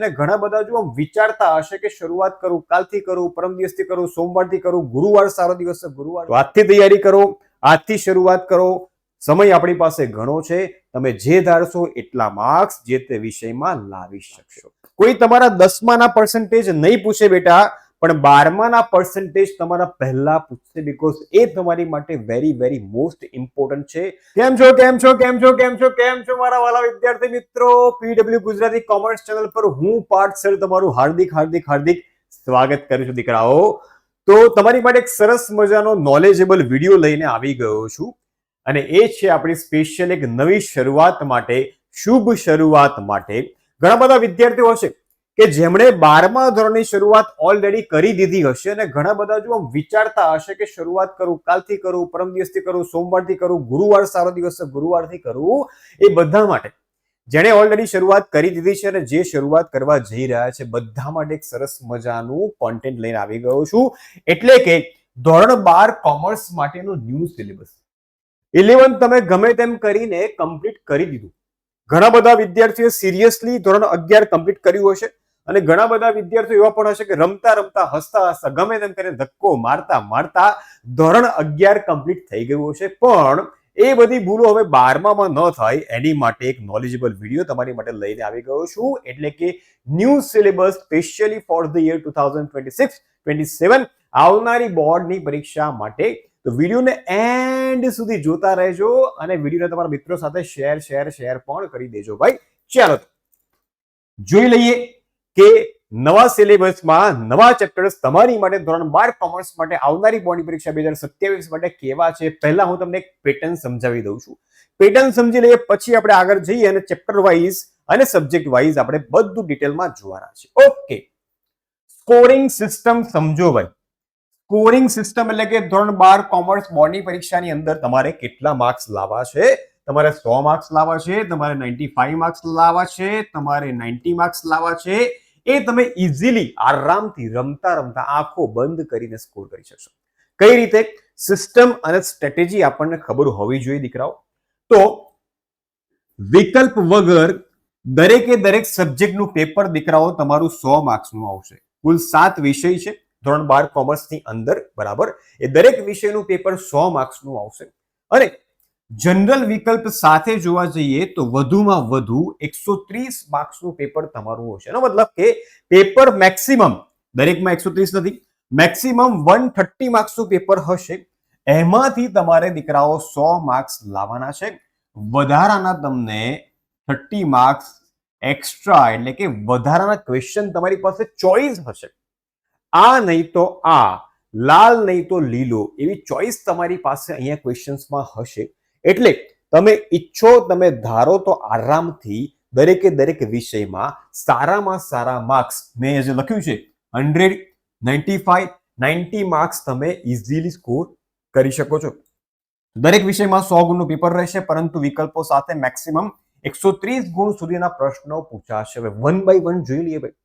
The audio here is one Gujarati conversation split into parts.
અને ઘણા બધા જો આમ વિચારતા હશે કે શરૂઆત કરું, કાલથી કરું, પરમ દિવસથી કરું, સોમવારથી કરું, ગુરુવાર સારો દિવસ છે, ગુરુવાર તો આજથી તૈયારી કરો, આજથી શરૂઆત કરો. સમય આપણી પાસે ઘણો છે. તમે જે ધારશો એટલા માર્ક્સ જે તે વિષયમાં લાવી શકશો. કોઈ તમારા 10માના પર્સન્ટેજ નહીં પૂછે બેટા, પણ 12માના પર્સન્ટેજ તમારા પહેલા પૂછશે, બીકોઝ એ તમારી માટે વેરી વેરી મોસ્ટ ઇમ્પોર્ટન્ટ છે. કેમ છો મારા વાલા વિદ્યાર્થી મિત્રો? પીડબ્લ્યુ ગુજરાતી કોમર્સ ચેનલ પર હું પાર્થ સર તમારું હાર્દિક સ્વાગત કરું છું દીકરાઓ. તો તમારી માટે એક સરસ મજાનો નોલેજેબલ વિડીયો લઈને આવી ગયો છું, અને એ છે આપણી સ્પેશિયલ એક નવી શરૂઆત માટે, શુભ શરૂઆત માટે. ઘણા બધા વિદ્યાર્થીઓ હશે કે જેમણે 12મા ધોરણની શરૂઆત ઓલરેડી કરી દીધી હશે, અને ઘણા બધા જો આમ વિચારતા હશે કે શરૂઆત કરું, કાલથી કરું, પરમ દિવસથી કરું, સોમવારથી કરું, ગુરુવાર સારો દિવસ છે, ગુરુવારથી કરું. એ બધા માટે જેણે ઓલરેડી શરૂઆત કરી દીધી છે અને જે શરૂઆત કરવા જઈ રહ્યા છે, બધા માટે એક સરસ મજાનું કોન્ટેન્ટ લઈને આવી ગયો છું. એટલે કે ધોરણ 12 કોમર્સ માટેનું ન્યૂ સિલેબસ 11 તમે ગમે તેમ કરીને કમ્પ્લીટ કરી દીધું. ઘણા બધા વિદ્યાર્થીઓ સિરિયસલી ધોરણ 11 કમ્પ્લીટ કર્યું હશે, અને ઘણા બધા વિદ્યાર્થીઓ એવા પણ હશે કે રમતા રમતા, હસતા હસતા, ગમે તેમ કરીને ધક્કો મારતા મારતા ધોરણ 11 કમ્પ્લીટ થઈ ગયું હશે. પણ એ બધી ભૂલો હવે 12મામાં ન થાય એની માટે એક નોલેજેબલ વિડીયો તમારી માટે લઈને આવી ગયો છું. એટલે કે new syllabus specially for the year 2026-27 આવનારી બોર્ડની પરીક્ષા માટે. તો વિડીયોને એન્ડ સુધી જોતા રહેજો, અને વિડીયોને તમારા મિત્રો સાથે શેર પણ કરી દેજો ભાઈ. ચાલો જોઈ લઈએ કે નવા સિલેબસમાં નવા ચેપ્ટર્સ તમારી માટે ધોરણ 12 કોમર્સ માટે આવનારી બોર્ડની પરીક્ષા 2027 માટે કેવા છે. પહેલા હું તમને એક પેટર્ન સમજાવી દઉં છું. પેટર્ન સમજી લઈએ, પછી આપણે આગળ જઈએ અને ચેપ્ટર વાઇઝ અને સબ્જેક્ટ વાઇઝ આપણે બધું ડિટેલમાં જોવાના છે. ઓકે, સ્કોરિંગ સિસ્ટમ સમજો ભાઈ. સ્કોરિંગ સિસ્ટમ એટલે કે ધોરણ 12 કોમર્સ બોર્ડની પરીક્ષાની અંદર તમારે કેટલા માર્ક્સ લાવવા છે. તમારે 100 માર્ક્સ લાવવા છે, તમારે 95 માર્ક્સ લાવવા છે, તમારે 90 માર્ક્સ લાવવા છે. એ તમે ઇઝીલી આરામથી રમતા રમતા આંખો બંધ કરીને સ્કોર કરી શકશો. કઈ રીતે? સિસ્ટમ અને સ્ટ્રેટેજી આપણને ખબર હોવી જોઈએ દીકરાઓ. તો વિકલ્પ વગર દરેકે દરેક સબ્જેક્ટનું પેપર દીકરાઓ તમારું 100 માર્ક્સનું આવશે. કુલ 7 વિષય છે ધોરણ 12 કોમર્સની અંદર, બરાબર. એ દરેક વિષયનું પેપર 100 માર્ક્સનું આવશે. અને જનરલ વિકલ્પ સાથે જોવા જઈએ તો વધુમાં વધુ 130 માર્ક્સનું પેપર તમારું હશે. એનો મતલબ કે પેપર મેક્સિમમ, દરેકમાં 130 નથી, મેક્સિમમ 130 માર્ક્સનું પેપર હશે. એમાંથી તમારે દીકરાઓ 100 માર્ક્સ લાવવાના છે. વધારાના તમને 30 માર્ક્સ એક્સ્ટ્રા, એટલે કે વધારાના ક્વેશ્ચન તમારી પાસે ચોઇસ હશે. આ નહીં તો આ, લાલ નહીં તો લીલો, એવી ચોઇસ તમારી પાસે અહીંયા ક્વેશ્ચન્સમાં હશે. એટલે તમે ઈચ્છો, તમે ધારો તો આરામથી દરેકે દરેક વિષયમાં સારામાં સારા માર્ક્સ, મેં જે લખ્યું છે 100, 95, 90 માર્ક્સ તમે ઇઝીલી સ્કોર કરી શકો છો. દરેક વિષયમાં 100 ગુણનું પેપર રહેશે, પરંતુ વિકલ્પો સાથે મેક્સિમમ 130 ગુણ સુધીના પ્રશ્નો પૂછાશે. હવે વન બાય વન જોઈ લઈએ ભાઈ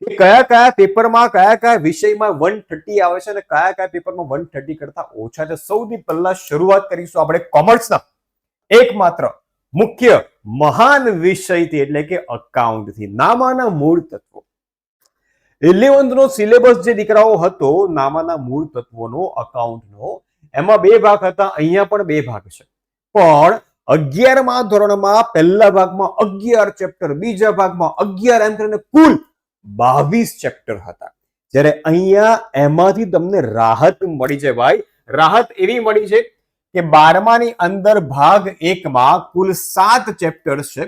કે કયા કયા પેપરમાં, કયા કયા વિષયમાં 130 આવે છે અને કયા કયા પેપરમાં 130 કરતા ઓછા છે. સૌથી પહેલા શરૂઆત કરીશું આપણે કોમર્સના એકમાત્ર મુખ્ય મહાન વિષયથી, એટલે કે અકાઉન્ટથી. નામાના મૂળ તત્વો 11th નો સિલેબસ જે દીકરાઓ હતો નામાના મૂળ તત્વોનો, અકાઉન્ટનો, એમાં 2 ભાગ હતા. અહીંયા પણ 2 ભાગ છે. પણ 11મા ધોરણમાં પહેલા ભાગમાં 11 ચેપ્ટર, બીજા ભાગમાં 11, એમ કરીને કુલ 22 ચેપ્ટર હતા. જ્યારે અહીંયા એમાંથી તમને રાહત મળી છે ભાઈ. રાહત એવી મળી છે કે 12માની અંદર ભાગ 1માં કુલ 7 ચેપ્ટર્સ છે,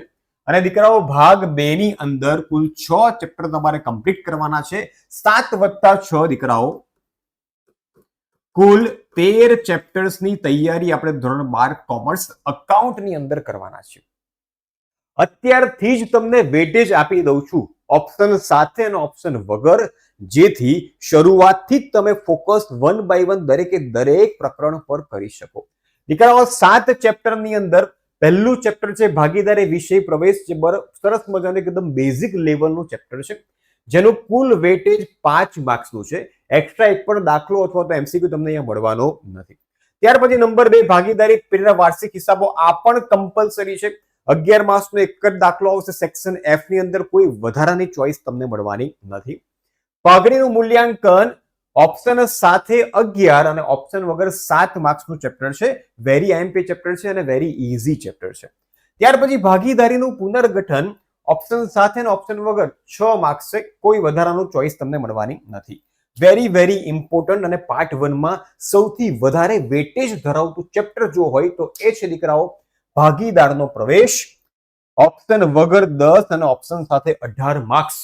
અને દીકરાઓ ભાગ 2 ની અંદર કુલ 6 ચેપ્ટર તમારે કમ્પ્લીટ કરવાના છે. 7 + 6 દીકરાઓ કુલ 13 ચેપ્ટર્સની તૈયારી આપણે ધોરણ 12 કોમર્સ અકાઉન્ટની અંદર કરવાના છે. અત્યારથી જ તમને વેટેજ આપી દઉં છું, ઓપ્શન સાથે અને ઓપ્શન વગર, જેથી શરૂઆતથી જ તમે ફોકસ 1 બાય 1 દરેકે દરેક પ્રકરણ પર કરી શકો. દીકરાઓ 7 ચેપ્ટરની અંદર પહેલું ચેપ્ટર છે ભાગીદારી વિષય પ્રવેશ, જે સરસ મજાનું એકદમ બેઝિક લેવલનું ચેપ્ટર છે, જેનું કુલ વેટેજ 5 માર્ક્સનું છે. એક્સ્ટ્રા એક પણ દાખલો અથવા તો એમસીક્યુ તમને અહીંયા મળવાનો નથી. ત્યાર પછી નંબર 2 ભાગીદારી પેઢીના વાર્ષિક હિસાબો, આ પણ કમ્પલસરી છે. 11 માર્ક્સનો એક જ દાખલો આવશે સેક્શન એફ ની અંદર, કોઈ વધારાની ચોઇસ તમને મળવાની નથી. પાઘડીનું મૂલ્યાંકન ઓપ્શન સાથે 11 અને ઓપ્શન વગર 7 માર્ક્સનું ચેપ્ટર છે. વેરી આઈએમપી ચેપ્ટર છે અને વેરી ઈઝી ચેપ્ટર છે. ત્યાર પછી ભાગીદારીનું પુનર્ગઠન ઓપ્શન સાથે અને ઓપ્શન વગર 6 માર્ક્સ છે. કોઈ વધારાનું ચોઇસ તમને મળવાની નથી. વેરી ઇમ્પોર્ટન્ટ અને પાર્ટ 1 માં સૌથી વધારે વેટેજ ધરાવતું ચેપ્ટર જો હોય તો એ છે દીકરાઓ ભાગીદારનો પ્રવેશ. ઓપ્શન વગર 10 અને ઓપ્શન સાથે 18 માર્ક્સ.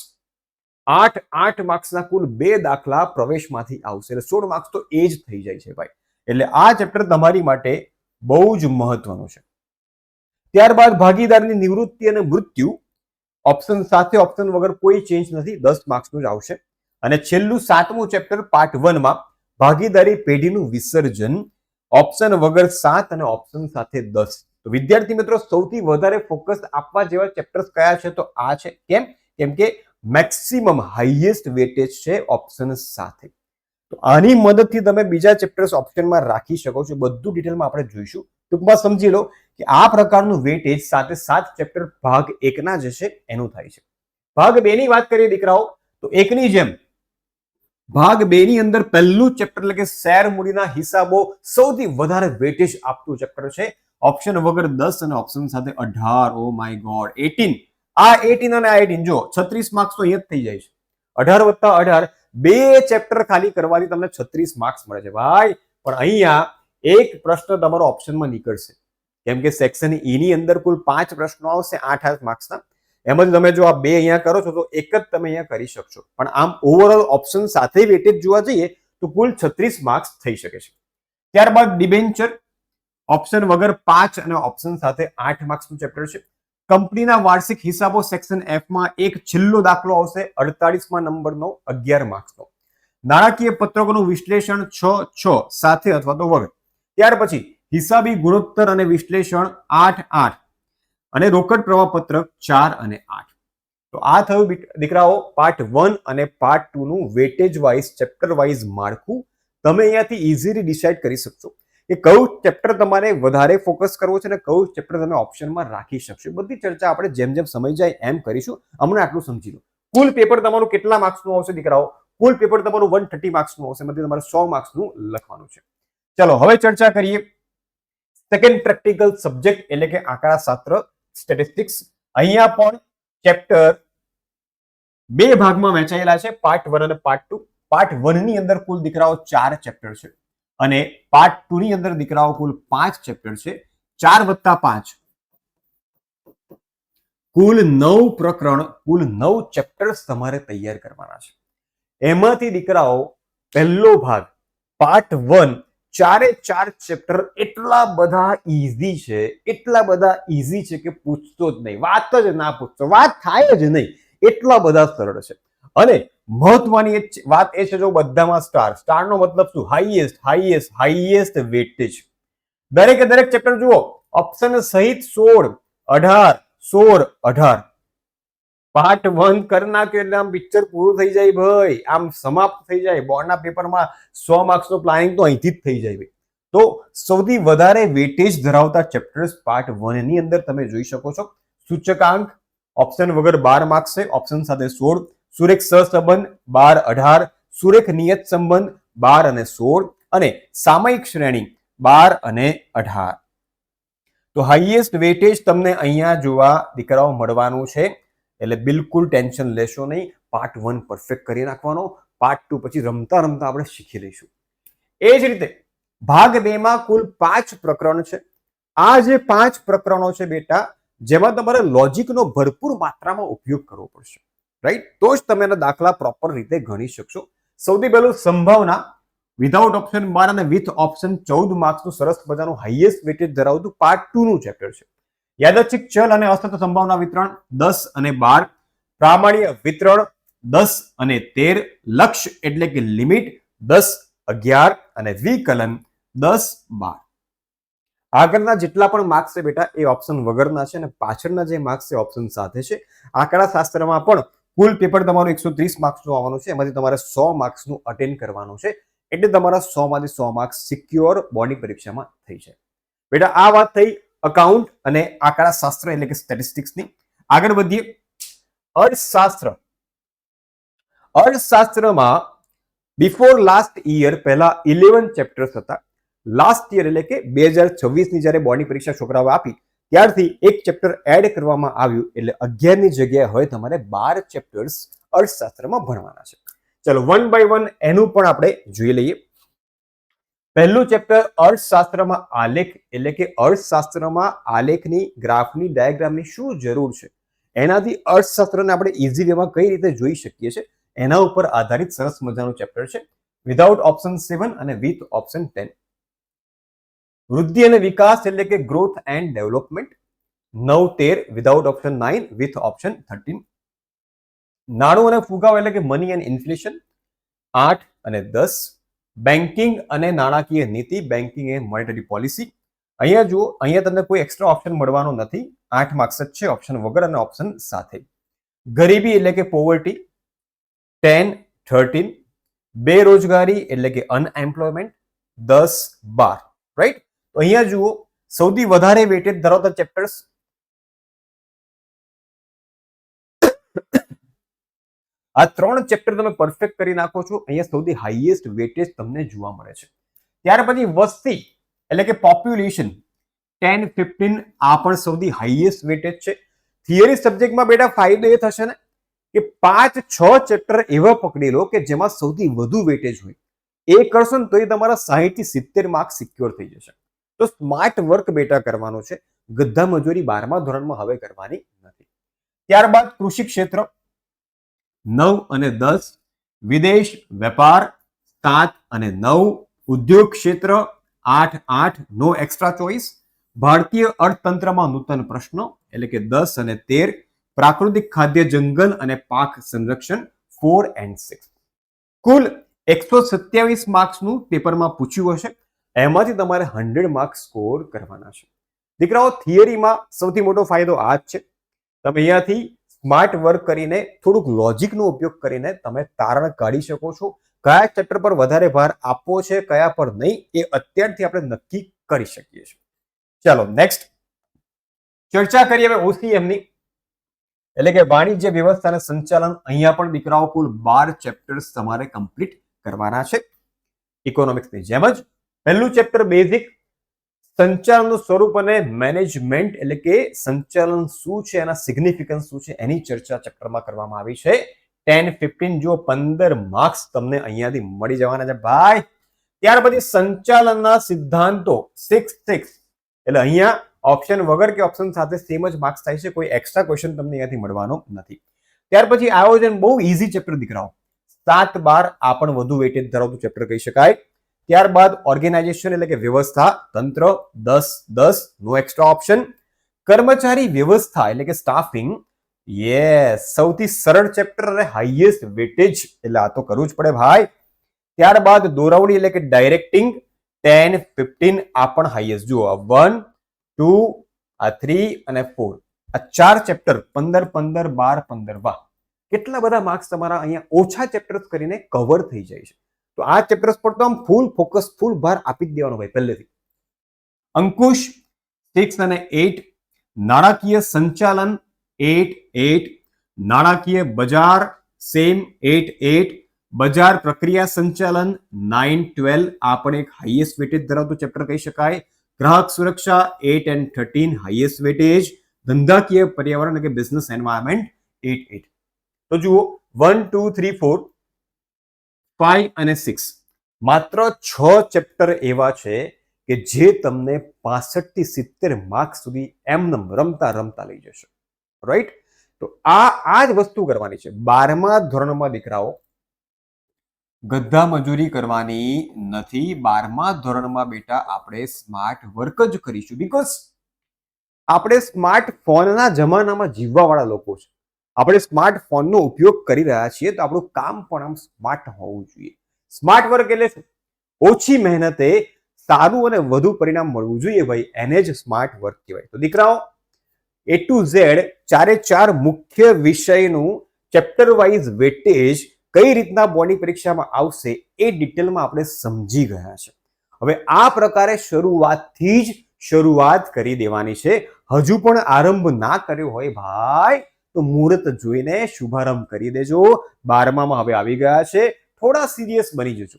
8 માર્ક્સના કુલ 2 દાખલા પ્રવેશમાંથી આવશે, એટલે 16 માર્ક્સ તો એ જ થઈ જાય છે ભાઈ. એટલે આ ચેપ્ટર તમારી માટે બહુ જ મહત્વનું છે. ત્યારબાદ ભાગીદારની નિવૃત્તિ અને મૃત્યુ ઓપ્શન સાથે ઓપ્શન વગર કોઈ ચેન્જ નથી, 10 માર્ક્સનું જ આવશે. અને છેલ્લું 7મું ચેપ્ટર પાર્ટ 1 માં ભાગીદારી પેઢીનું વિસર્જન ઓપ્શન વગર 7 અને ઓપ્શન સાથે 10. તો વિદ્યાર્થી મિત્રો સૌથી વધારે ફોકસ આપવા જેવા ચેપ્ટર્સ કયા છે તો આ છે. કેમ કે મેક્સિમમ હાઈએસ્ટ વેટેજ છે ઓપ્શન સાથે. તો આની મદદથી તમે બીજા ચેપ્ટર્સ ઓપ્શનમાં રાખી શકો છો. બધું ડિટેલમાં આપણે જોઈશું. ટૂંકમાં સમજી લો કે આ પ્રકારનું વેટેજ સાથે 7 ચેપ્ટર ભાગ 1 ના જે છે એનું થાય છે. ભાગ 2 ની વાત કરીએ દીકરાઓ તો એકની જેમ ભાગ 2 ની અંદર પહેલું ચેપ્ટર એટલે કે શેર મૂડીના હિસાબો સૌથી વધારે વેટેજ આપતું ચેપ્ટર છે. ઓપ્શન વગર 10 અને ઓપ્શન સાથે 18. Oh my God 18. આ 18 અને આ 18 જો 36 માર્ક્સ તો અહીંયા જ થઈ જાય છે. 18 વત્તા 18 બે ચેપ્ટર ખાલી કરવાથી તમને 36 માર્ક્સ મળે છે ભાઈ. પણ અહીંયા એક પ્રશ્ન તમારો ઓપ્શનમાં નીકળશે કેમ કે સેક્શન ઈ ની અંદર કુલ 5 પ્રશ્નો આવશે 8 માર્ક્સના. એમાંથી તમે જો આ બે અહીંયા કરો છો તો એક જ તમે અહીંયા કરી શકશો. પણ આમ ઓવરઓલ ઓપ્શન સાથે વેટેજ જોવા જઈએ તો કુલ 36 માર્ક્સ થઈ શકે છે. ત્યારબાદ ડિબેન્ચર ઓપ્શન વગર 5 અને ઓપ્શન સાથે 8 માર્ક્સનું ચેપ્ટર છે. કંપનીના વાર્ષિક હિસાબો સેક્શન એફ માં એક છેલ્લો દાખલો આવશે 48મા નંબરનો 11 માર્ક્સનો. નાણાકીય પત્રકોનું વિશ્લેષણ 6 સાથે અથવા તો વગર. ત્યાર પછી હિસાબી ગુણોત્તર અને વિશ્લેષણ 8 અને રોકડ પ્રવાહ પત્રક 4 અને 8. તો આ થયું દીકરાઓ પાર્ટ 1 અને પાર્ટ 2 નું વેટેજ વાઇઝ ચેપ્ટર વાઇઝ માળખું. તમે અહીંયાથી ઇઝીલી ડિસાઇડ કરી શકશો કે કયું ચેપ્ટર તમારે વધારે ફોકસ કરવું છે અને કયું ચેપ્ટર તમે ઓપ્શનમાં રાખી શકશો. બધી ચર્ચા આપણે જેમ જેમ સમય જાય એમ કરીશું. હમણાં આટલું સમજી લો. કુલ પેપર તમારું કેટલા માર્ક્સનું આવશે દીકરાઓ? કુલ પેપર તમારું 130 માર્ક્સનું આવશે. એમાંથી તમારે 100 માર્ક્સનું લખવાનું છે. ચલો હવે ચર્ચા કરીએ સેકન્ડ પ્રેક્ટિકલ સબ્જેક્ટ એટલે કે આંકડાશાસ્ત્ર સ્ટેટિસ્ટિક્સ. અહીંયા પણ ચેપ્ટર બે ભાગમાં વહેંચાયેલા છે, પાર્ટ 1 અને પાર્ટ 2. પાર્ટ 1 ની અંદર કુલ દીકરાઓ 4 ચેપ્ટર છે અને પાર્ટ 2 ની અંદર દીકરાઓ કુલ 5 ચેપ્ટર છે. 4 વત્તા 5 કુલ 9 પ્રકરણ, કુલ 9 ચેપ્ટર્સ તમારે તૈયાર કરવાના છે. એમાંથી દીકરાઓ પહેલો ભાગ પાર્ટ 1 4 ચેપ્ટર એટલા બધા ઈઝી છે કે પૂછતો જ નહીં, વાત જ ના પૂછતો, વાત થાય જ નહીં, એટલા બધા સરળ છે. અને મહત્વની વાત એ છે જો બધામાં સ્ટારનો મતલબ શું? Highest weightage. દરેકે દરેક ચેપ્ટર જુઓ ઓપ્શન સહિત 16, 18 પાર્ટ 1 કરી નાખ્યો એટલે આમ પિક્ચર પૂરું થઈ જાય ભાઈ, આમ સમાપ્ત થઈ જાય. બોર્ડના પેપરમાં 100 માર્ક્સનું પ્લાનિંગ તો અહીંથી જ થઈ જાય ભાઈ. તો સૌથી વધારે વેટેજ ધરાવતા ચેપ્ટર્સ પાર્ટ 1 ની અંદર તમે જોઈ શકો છો. સૂચકાંક ઓપ્શન વગર 12 માર્ક્સ છે, ઓપ્શન સાથે 16. સુરેખ સહસંબંધ 12, 18. સુરેખ નિયત સંબંધ 12 અને 16 અને સામયિક શ્રેણી 12 અને 18. તો હાઈએસ્ટ વેટેજ તમને અહીંયા જોવા દીકરાઓ મળવાનું છે. એટલે બિલકુલ ટેન્શન લેશો નહીં. પાર્ટ 1 પરફેક્ટ કરી નાખવાનો, પાર્ટ 2 પછી રમતા રમતા આપણે શીખી લઈશું. એ જ રીતે ભાગ 2 માં કુલ 5 પ્રકરણ છે. આ જે 5 પ્રકરણો છે બેટા, જેમાં તમારે લોજિકનો ભરપૂર માત્રામાં ઉપયોગ કરવો પડશે, રાઈટ? તો જ તમે એના દાખલા પ્રોપર રીતે ગણી શકશો. સૌથી પહેલું સંભાવના વિધાઉટ ઓપ્શન 12 અને વિથ ઓપ્શન 14 માર્ક્સનું સરસ મજાનું હાઈએસ્ટ વેટેજ ધરાવતું પાર્ટ 2 નું ચેપ્ટર છે. યાદચ્છિક ચલ અને અસતત સંભાવના વિતરણ 10 અને 12. પ્રામાણ્ય વિતરણ 10 અને 13. લક્ષ્ય એટલે કે લિમિટ 10, 11 અને વિકલન 10, 12. આગળના જેટલા પણ માર્ક્સ છે બેટા એ ઓપ્શન વગરના છે અને પાછળના જે માર્ક્સ છે ઓપ્શન સાથે છે. આંકડાશાસ્ત્રમાં પણ કુલ પેપર તમારું 130 માર્ક્સનું આવવાનું છે. એમાંથી તમારે 100 માર્ક્સનું અટેન્ડ કરવાનું છે. એટલે તમારા 100 માંથી 100 માર્ક્સ સિક્યોર બોર્ડની પરીક્ષામાં થઈ જાય. બેટા આ વાત થઈ અકાઉન્ટ અને આંકડાશાસ્ત્ર એટલે કે સ્ટેટિસ્ટિક્સની. આગળ વધીએ. અર્થશાસ્ત્ર. અર્થશાસ્ત્રમાં બિફોર લાસ્ટ યર પહેલા 11 ચેપ્ટર્સ હતા. લાસ્ટ યર એટલે કે 2026 ની જ્યારે બોર્ડની પરીક્ષા છોકરાઓ આપી ત્યારથી એક ચેપ્ટર એડ કરવામાં આવ્યું એટલે 11 ની જગ્યાએ હવે તમારે 12 ચેપ્ટર્સ અર્થશાસ્ત્રમાં ભણવાના છે. ચલો વન બાય વન એનું પણ આપણે જોઈ લઈએ. પહેલું ચેપ્ટર અર્થશાસ્ત્રમાં આલેખ એટલે કે અર્થશાસ્ત્રમાં આલેખની, ગ્રાફની, ડાયાગ્રામની શું જરૂર છે એનાથી અર્થશાસ્ત્રને આપણે ઇઝી વેમાં કઈ રીતે જોઈ શકીએ છીએ એના ઉપર આધારિત સરસ મજાનું ચેપ્ટર છે. વિધાઉટ ઓપ્શન 7 અને વિથ ઓપ્શન 10. વૃદ્ધિ અને વિકાસ એટલે કે growth and development 9-13 without option 9 with option 13. નાણું અને ફુગાવો એટલે કે મની એન્ડ ઇન્ફ્લેશન 8 અને 10. બેન્કિંગ અને નાણાકીય નીતિ, બેન્કિંગ એન્ડ મોનેટરી પોલિસી. અહીંયા જુઓ, અહીંયા તમને કોઈ એક્સ્ટ્રા ઓપ્શન મળવાનો નથી, 8 માર્ક્સ જ છે ઓપ્શન વગર અને ઓપ્શન સાથે. ગરીબી એટલે કે પોવર્ટી 10-13. બેરોજગારી એટલે કે અનએમ્પ્લોયમેન્ટ 10-12. રાઈટ. તો અહીંયા જુઓ સૌથી વધારે વેટેજ ધરાવતા ચેપ્ટર્સ આ 3 ચેપ્ટર તમે પરફેક્ટ કરી નાખો છો. અહીંયા સૌથી હાઈએસ્ટ વેટેજ તમને જોવા મળે છે. ત્યાર પછી વસ્તી એટલે કે પોપ્યુલેશન 10-15 આ પણ સૌથી હાઈએસ્ટ વેટેજ છે. થિયરી સબ્જેક્ટમાં બેટા ફાયદો એ થશે ને કે 5-6 ચેપ્ટર એવા પકડી લો કે જેમાં સૌથી વધુ વેટેજ હોય. એ કરશો ને તો એ તમારા 60-70 માર્ક્સ સિક્યોર થઈ જશે. તો સ્માર્ટ વર્ક બેટા કરવાનું છે. ગધા મજૂરી 12મા ધોરણમાં હવે કરવાની નથી. ત્યારબાદ કૃષિ ક્ષેત્ર 9 અને 10. વિદેશ વેપાર 7 અને 9. ઉદ્યોગ ક્ષેત્ર 8-8 નો એક્સ્ટ્રા ચોઇસ. ભારતીય અર્થતંત્રમાં નૂતન પ્રશ્નો એટલે કે 10 અને 13. પ્રાકૃતિક ખાદ્ય જંગલ અને પાક સંરક્ષણ 4 and 6. કુલ 127 માર્ક્સનું પેપરમાં પૂછ્યું હશે. એમાંથી તમારે 100 માર્ક્સ સ્કોર કરવાના છે. દીકરાઓ થિયરીમાં સૌથી મોટો ફાયદો આ જ છે. તમે અહીંયાથી સ્માર્ટ વર્ક કરીને થોડુંક લોજિકનો ઉપયોગ કરીને તમે તારણ કાઢી શકો છો. કયા ચેપ્ટર પર વધારે ભાર આપવો છે, કયા પર નહીં, એ અત્યારથી આપણે નક્કી કરી શકીએ છીએ. ચાલો નેક્સ્ટ ચર્ચા કરીએ હવે OCM ની એટલે કે વાણિજ્ય વ્યવસ્થા અને સંચાલન. અહીંયા પણ દીકરાઓ કુલ 12 ચેપ્ટર્સ તમારે કમ્પ્લીટ કરવાના છે. ઇકોનોમિક્સની જેમ જ પહેલું ચેપ્ટર બેઝિક સંચાલનનું સ્વરૂપ અને મેનેજમેન્ટ એટલે કે સંચાલન શું છે, એના સિગ્નિફિકન્સ શું છે એની ચર્ચા ચેપ્ટરમાં કરવામાં આવી છે. 10-15 જો 15 માર્ક્સ તમને અહીંયાથી મળી જવાના છે ભાઈ. ત્યાર પછી સંચાલનના સિદ્ધાંતો 6-6 એટલે અહીંયા ઓપ્શન વગર કે ઓપ્શન સાથે સેમ જ માર્ક્સ થાય છે. કોઈ એક્સ્ટ્રા ક્વેશ્ચન તમને અહીંયાથી મળવાનો નથી. ત્યાર પછી આયોજન બહુ ઈઝી ચેપ્ટર દીકરાઓ 7-12 આ પણ વધુ વેટેજ ધરાવતું ચેપ્ટર કહી શકાય. ત્યારબાદ ઓર્ગેનાઇઝેશન એટલે કે વ્યવસ્થા તંત્ર 10-10 નો એક્સ્ટ્રા ઓપ્શન. કર્મચારી વ્યવસ્થા એટલે કે સ્ટાફિંગ યસ સૌથી સરળ ચેપ્ટર અને હાઈએસ્ટ વેટેજ એટલે આ તો કરવું જ પડે ભાઈ. ત્યારબાદ દોરવણી એટલે કે ડાયરેક્ટિંગ 10-15 આ પણ હાઈએસ્ટ. જુઓ 1, 2, 3 અને 4 આ 4 ચેપ્ટર 15-15, 12-15 વાહ કેટલા બધા માર્ક્સ તમારા અહીંયા ઓછા ચેપ્ટર્સ કરીને કવર થઈ જાય છે. તો આ ચેપ્ટર્સ પર તો આમ ફૂલ ફોકસ ફૂલ ભાર આપી જ દેવાનો ભાઈ પહેલેથી. અંકુશ 6 અને 8. નાણાકીય સંચાલન 8-8. નાણાકીય બજાર સેમ 8-8. બજાર પ્રક્રિયા સંચાલન 9-12 આ પણ એક હાઈએસ્ટ વેટેજ ધરાવતું ચેપ્ટર કહી શકાય. ગ્રાહક સુરક્ષા 8 and 13 હાઈએસ્ટ વેટેજ. ધંધાકીય પર્યાવરણ કે બિઝનેસ એન્વાયરમેન્ટ 8-8. તો જુઓ 1, 2, 3, 4, 5 અને 6 માત્ર 6 ચેપ્ટર એવા છે કે જે તમને 65 થી 70 માર્ક્સ સુધી એમને રમતા રમતા લઈ જશે. રાઈટ. તો આ જ વસ્તુ કરવાની છે. 12મા ધોરણમાં દીકરાઓ ગધા મજૂરી કરવાની નથી. 12મા ધોરણમાં બેટા આપણે સ્માર્ટ વર્ક જ કરીશું. બીકોઝ આપણે સ્માર્ટફોનના જમાનામાં જીવવાવાળા લોકો છે. આપણે સ્માર્ટફોનનો ઉપયોગ કરી રહ્યા છીએ તો આપણું કામ પણ આમ સ્માર્ટ હોવું જોઈએ. સ્માર્ટ વર્ક એટલે ઓછી મહેનતે સારું અને વધુ પરિણામ મળવું જોઈએ ભાઈ, એને જ સ્માર્ટ વર્ક કહેવાય. તો દીકરાઓ A to Z 4 મુખ્ય વિષયનું ચેપ્ટર વાઇઝ વેટેજ કઈ રીતના બોર્ડની પરીક્ષામાં આવશે એ ડિટેલમાં આપણે સમજી ગયા છે. હવે આ પ્રકારે શરૂઆતથી જ શરૂઆત કરી દેવાની છે. હજુ પણ આરંભ ના કર્યો હોય ભાઈ તો મુહૂર્ત જોઈને શુભારંભ કરી દેજો. 12મામાં હવે આવી ગયા છે, થોડા સિરિયસ બની જજો.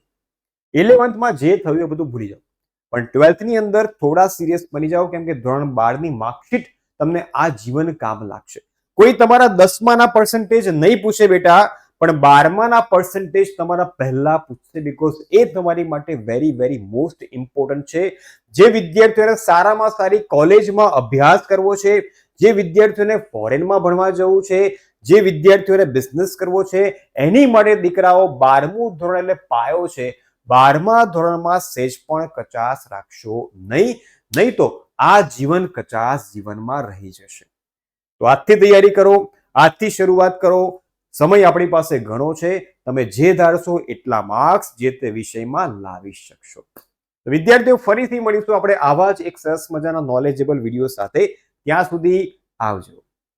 11th જે થયું એ બધું ભૂલી જાઓ, પણ 12th ની અંદર થોડા સિરિયસ બની જાઓ, કેમ કે ધોરણ 12 ની માર્કશીટ તમને આ જીવન કામ લાગશે. કોઈ તમારા 10માના પર્સન્ટેજ નહીં પૂછે બેટા, પણ 12માના પર્સન્ટેજ તમારા પહેલા પૂછશે, બીકોઝ એ તમારી માટે વેરી વેરી મોસ્ટ ઇમ્પોર્ટન્ટ છે. જે વિદ્યાર્થીઓને સારામાં સારી કોલેજમાં અભ્યાસ કરવો છે, જે વિદ્યાર્થીઓને ફોરેનમાં ભણવા જવું છે, જે વિદ્યાર્થીઓને બિઝનેસ કરવો છે, એની માટે દીકરાઓ 12મું ધોરણ એટલે પાયો છે. 12મા ધોરણમાં સેજ પણ કચાશ રાખશો નહીં તો આ જીવન કચાશ જીવનમાં રહી જશે. તો આજથી તૈયારી કરો, આજથી શરૂઆત કરો. સમય આપણી પાસે ઘણો છે. તમે જે ધારશો એટલા માર્ક્સ જે તે વિષયમાં લાવી શકશો. વિદ્યાર્થીઓ, ફરીથી મળીશું આપણે આવા જ એક સરસ મજાના નોલેજેબલ વિડીયો સાથે. ત્યાં સુધી આવજો.